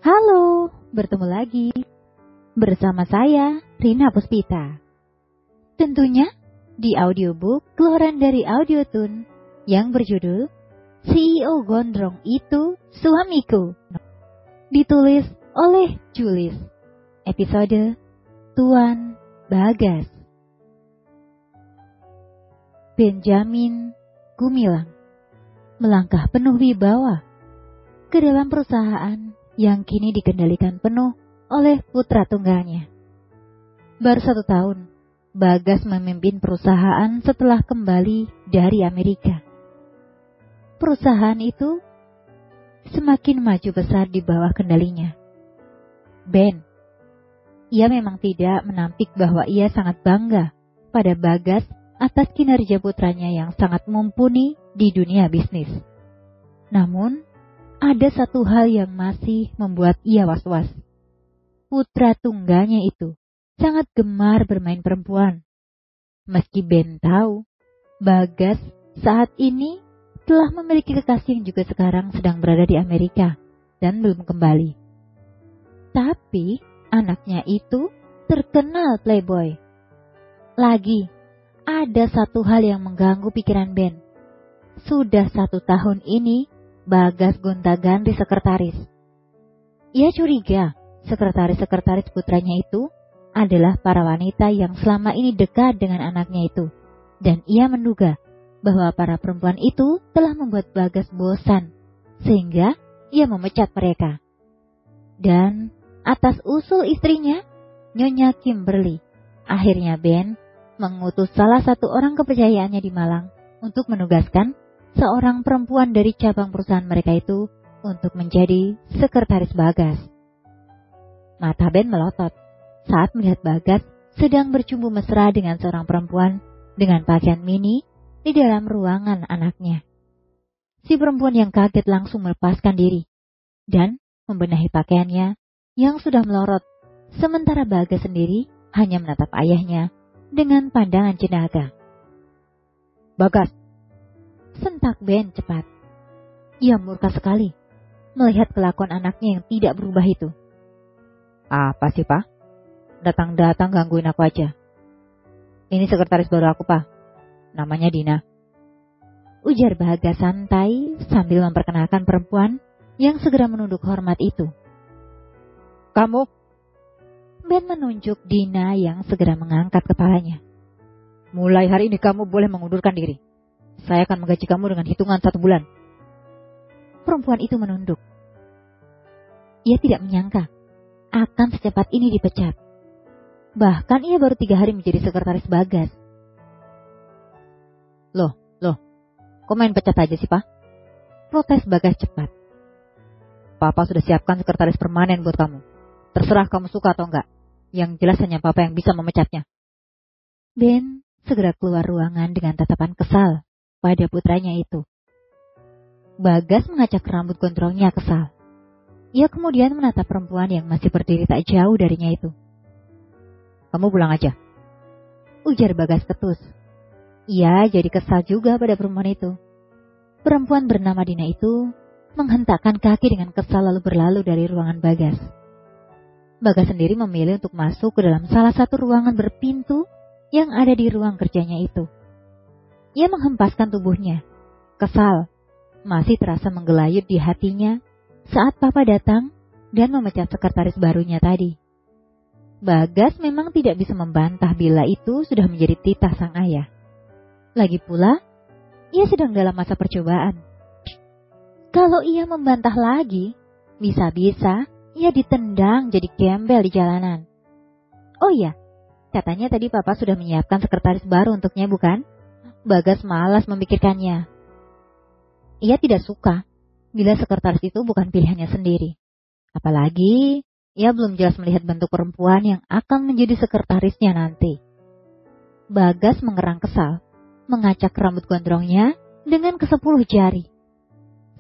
Halo, bertemu lagi bersama saya, Rina Puspita. Tentunya di audiobook keluaran dari Audiotune yang berjudul CEO Gondrong Itu Suamiku, ditulis oleh Julis. Episode Tuan Bagas. Benjamin Gumilang melangkah penuh wibawa ke dalam perusahaan yang kini dikendalikan penuh oleh putra tunggalnya. Baru 1 tahun, Bagas memimpin perusahaan setelah kembali dari Amerika. Perusahaan itu semakin maju besar di bawah kendalinya. Ben, ia memang tidak menampik bahwa ia sangat bangga pada Bagas atas kinerja putranya yang sangat mumpuni di dunia bisnis. Namun, ada satu hal yang masih membuat ia was-was. Putra tunggalnya itu sangat gemar bermain perempuan. Meski Ben tahu, Bagas saat ini telah memiliki kekasih yang juga sekarang sedang berada di Amerika dan belum kembali. Tapi, anaknya itu terkenal playboy. Lagi, ada satu hal yang mengganggu pikiran Ben. Sudah 1 tahun ini, Bagas gonta-ganti sekretaris. Ia curiga sekretaris-sekretaris putranya itu adalah para wanita yang selama ini dekat dengan anaknya itu. Dan ia menduga bahwa para perempuan itu telah membuat Bagas bosan, sehingga ia memecat mereka. Dan atas usul istrinya, Nyonya Kimberly, akhirnya Ben mengutus salah satu orang kepercayaannya di Malang untuk menugaskan seorang perempuan dari cabang perusahaan mereka itu untuk menjadi sekretaris Bagas. Mata Ben melotot saat melihat Bagas sedang bercumbu mesra dengan seorang perempuan dengan pakaian mini di dalam ruangan anaknya. Si perempuan yang kaget langsung melepaskan diri dan membenahi pakaiannya yang sudah melorot, sementara Bagas sendiri hanya menatap ayahnya dengan pandangan cendaga. "Bagas!" sentak Ben cepat. Ia murka sekali melihat kelakuan anaknya yang tidak berubah itu. "Apa sih, Pak? Datang-datang gangguin aku aja. Ini sekretaris baru aku, Pak. Namanya Dina," ujar Bagas santai sambil memperkenalkan perempuan yang segera menunduk hormat itu. "Kamu?" Ben menunjuk Dina yang segera mengangkat kepalanya. "Mulai hari ini kamu boleh mengundurkan diri. Saya akan menggaji kamu dengan hitungan 1 bulan. Perempuan itu menunduk. Ia tidak menyangka akan secepat ini dipecat. Bahkan ia baru 3 hari menjadi sekretaris Bagas. Loh, kok main pecat aja sih, Pak?" protes Bagas cepat. "Papa sudah siapkan sekretaris permanen buat kamu. Terserah kamu suka atau enggak. Yang jelas hanya Papa yang bisa memecatnya." Ben segera keluar ruangan dengan tatapan kesal pada putranya itu. Bagas mengacak rambut gondrongnya kesal. Ia kemudian menatap perempuan yang masih berdiri tak jauh darinya itu. "Kamu pulang aja," ujar Bagas ketus. Ia jadi kesal juga pada perempuan itu. Perempuan bernama Dina itu menghentakkan kaki dengan kesal lalu berlalu dari ruangan Bagas. Bagas sendiri memilih untuk masuk ke dalam salah satu ruangan berpintu yang ada di ruang kerjanya itu. Ia menghempaskan tubuhnya. Kesal masih terasa menggelayut di hatinya saat Papa datang dan memecat sekretaris barunya tadi. Bagas memang tidak bisa membantah bila itu sudah menjadi titah sang ayah. Lagi pula, ia sedang dalam masa percobaan. Kalau ia membantah lagi, bisa-bisa ia ditendang jadi gembel di jalanan. Oh iya, katanya tadi Papa sudah menyiapkan sekretaris baru untuknya, bukan? Bagas malas memikirkannya. Ia tidak suka bila sekretaris itu bukan pilihannya sendiri. Apalagi ia belum jelas melihat bentuk perempuan yang akan menjadi sekretarisnya nanti. Bagas mengerang kesal, mengacak rambut gondrongnya dengan ke-10 jari.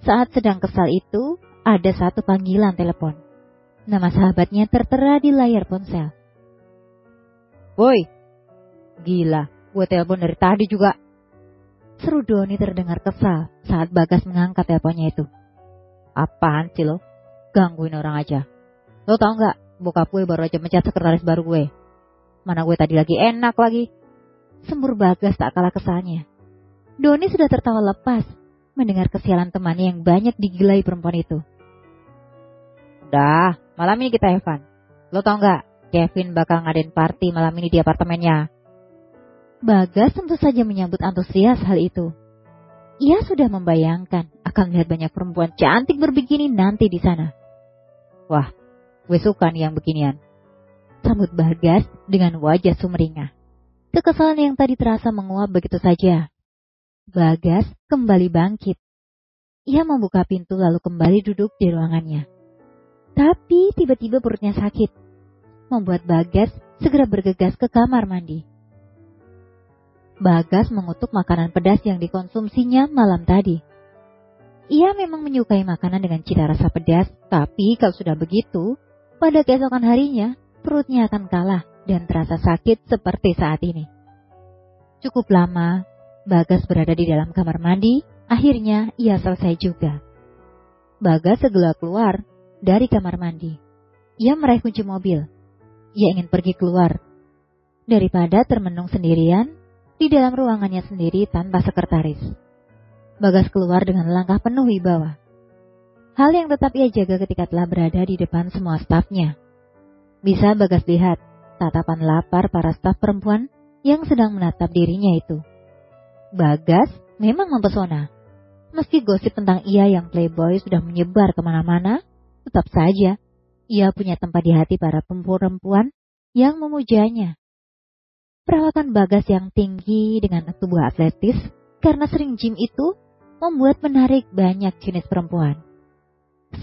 Saat sedang kesal itu, ada satu panggilan telepon. Nama sahabatnya tertera di layar ponsel. "Woi, gila, gue telepon dari tadi juga," seru Doni terdengar kesal saat Bagas mengangkat teleponnya itu. "Apaan sih lo? Gangguin orang aja. Lo tau gak, bokap gue baru aja mencat sekretaris baru gue. Mana gue tadi lagi enak lagi. Sembur Bagas tak kalah kesalnya. Doni sudah tertawa lepas mendengar kesialan temannya yang banyak digilai perempuan itu. Udah, malam ini kita have fun. Lo tau gak, Kevin bakal ngadain party malam ini di apartemennya. Bagas tentu saja menyambut antusias hal itu. Ia sudah membayangkan akan melihat banyak perempuan cantik berbikini nanti di sana. Wah, gue suka nih yang beginian. Sambut Bagas dengan wajah sumringah. Kekesalan yang tadi terasa menguap begitu saja. Bagas kembali bangkit. Ia membuka pintu lalu kembali duduk di ruangannya. Tapi tiba-tiba perutnya sakit, membuat Bagas segera bergegas ke kamar mandi. Bagas mengutuk makanan pedas yang dikonsumsinya malam tadi. Ia memang menyukai makanan dengan cita rasa pedas, tapi kalau sudah begitu, pada keesokan harinya perutnya akan kalah dan terasa sakit seperti saat ini. Cukup lama Bagas berada di dalam kamar mandi, akhirnya ia selesai juga. Bagas segera keluar dari kamar mandi. Ia meraih kunci mobil. Ia ingin pergi keluar. Daripada termenung sendirian di dalam ruangannya sendiri tanpa sekretaris. Bagas keluar dengan langkah penuh wibawa. Hal yang tetap ia jaga ketika telah berada di depan semua stafnya. Bisa Bagas lihat tatapan lapar para staf perempuan yang sedang menatap dirinya itu. Bagas memang mempesona. Meski gosip tentang ia yang playboy sudah menyebar kemana-mana, tetap saja ia punya tempat di hati para perempuan yang memujanya. Perawakan Bagas yang tinggi dengan tubuh atletis karena sering gym itu membuat menarik banyak jenis perempuan.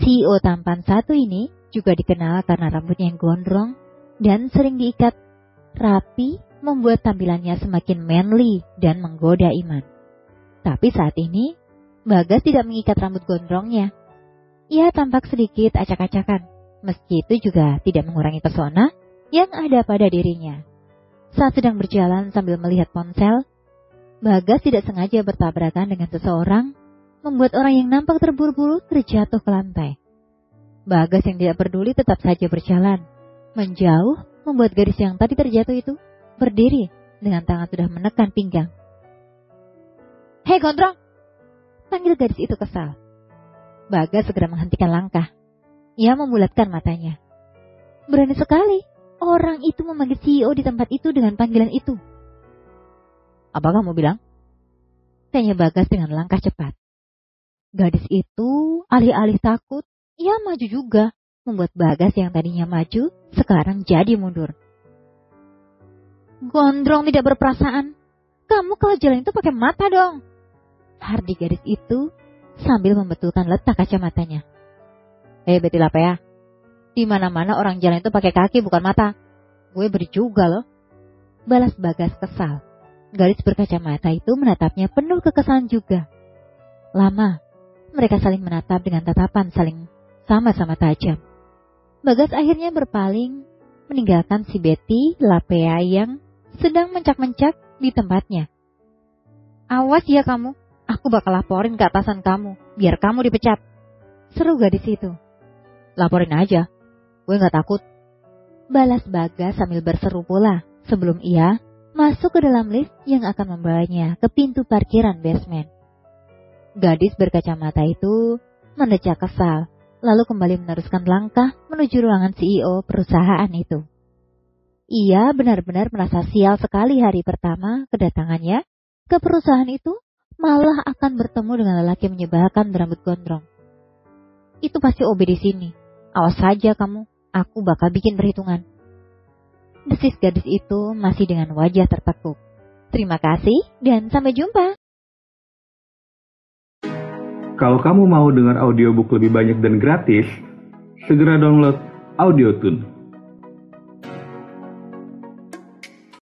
CEO tampan satu ini juga dikenal karena rambutnya yang gondrong dan sering diikat rapi, membuat tampilannya semakin manly dan menggoda iman. Tapi saat ini, Bagas tidak mengikat rambut gondrongnya. Ia tampak sedikit acak-acakan, meski itu juga tidak mengurangi pesona yang ada pada dirinya. Saat sedang berjalan sambil melihat ponsel, Bagas tidak sengaja bertabrakan dengan seseorang, membuat orang yang nampak terburu-buru terjatuh ke lantai. Bagas yang tidak peduli tetap saja berjalan, menjauh, membuat gadis yang tadi terjatuh itu berdiri dengan tangan sudah menekan pinggang. Hei gondrong! Panggil gadis itu kesal. Bagas segera menghentikan langkah. Ia membulatkan matanya. Berani sekali orang itu memanggil CEO di tempat itu dengan panggilan itu. Apa kamu bilang? Tanya Bagas dengan langkah cepat. Gadis itu alih-alih takut, ia maju juga, membuat Bagas yang tadinya maju sekarang jadi mundur. Gondrong tidak berperasaan. Kamu kalau jalan itu pakai mata dong. Hardik gadis itu sambil membetulkan letak kacamatanya. Betil apa ya? Di mana-mana orang jalan itu pakai kaki bukan mata. Gue beri juga loh. Balas Bagas kesal. Gadis berkacamata itu menatapnya penuh kekesalan juga. Lama, mereka saling menatap dengan tatapan saling sama-sama tajam. Bagas akhirnya berpaling, meninggalkan si Betty Lapea yang sedang mencak-mencak di tempatnya. Awas ya kamu, aku bakal laporin ke atasan kamu, biar kamu dipecat. Seru gadis itu. Laporin aja, gue gak takut. Balas Bagas sambil berseru pula sebelum ia masuk ke dalam lift yang akan membawanya ke pintu parkiran basement. Gadis berkacamata itu mendecak kesal, lalu kembali meneruskan langkah menuju ruangan CEO perusahaan itu. Ia benar-benar merasa sial sekali hari pertama kedatangannya ke perusahaan itu, malah akan bertemu dengan lelaki menyebalkan berambut gondrong. Itu pasti OB di sini. Awas saja kamu, aku bakal bikin perhitungan. Desis gadis itu masih dengan wajah tertekuk. Terima kasih dan sampai jumpa. Kalau kamu mau dengar audiobook lebih banyak dan gratis, segera download Audiotune.